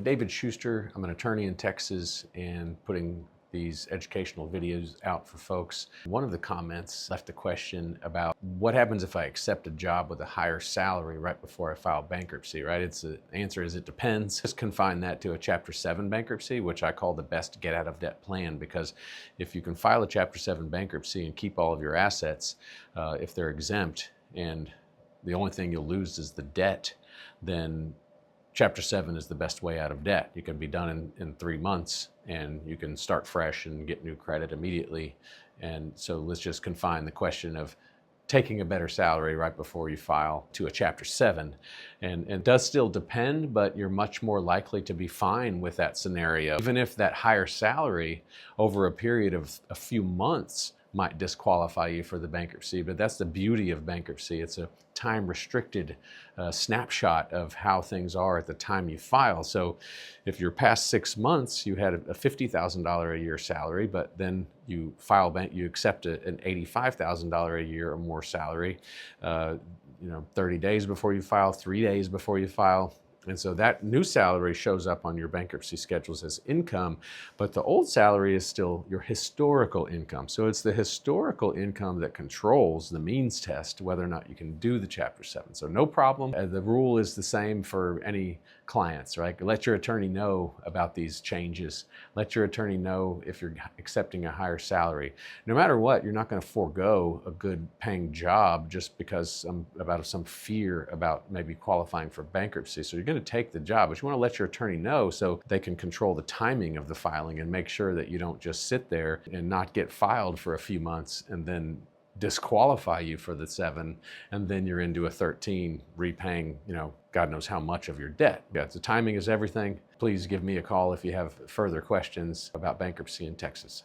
David Schuster. I'm an attorney in Texas and putting these educational videos out for folks. One of the comments left a question about what happens if I accept a job with a higher salary right before I file bankruptcy, right? The answer is it depends. Just confine that to a Chapter 7 bankruptcy, which I call the best get out of debt plan, because if you can file a Chapter 7 bankruptcy and keep all of your assets, if they're exempt and the only thing you'll lose is the debt, then Chapter 7 is the best way out of debt. You can be done in 3 months and you can start fresh and get new credit immediately. And so let's just confine the question of taking a better salary right before you file to a Chapter 7. And it does still depend, but you're much more likely to be fine with that scenario. Even if that higher salary over a period of a few months might disqualify you for the bankruptcy, but that's the beauty of bankruptcy. It's a time-restricted snapshot of how things are at the time you file. So if you're past 6 months, you had a $50,000 a year salary, but then you you accept an $85,000 a year or more salary, 30 days before you file, 3 days before you file. And so that new salary shows up on your bankruptcy schedules as income, but the old salary is still your historical income. So it's the historical income that controls the means test, whether or not you can do the Chapter 7. So no problem. The rule is the same for any clients, right? Let your attorney know about these changes. Let your attorney know if you're accepting a higher salary. No matter what, you're not going to forego a good paying job just because about some fear about maybe qualifying for bankruptcy. So you're going to take the job, but you want to let your attorney know so they can control the timing of the filing and make sure that you don't just sit there and not get filed for a few months and then disqualify you for the 7, and then you're into a 13 repaying, God knows how much of your debt. Yeah, so timing is everything. Please give me a call if you have further questions about bankruptcy in Texas.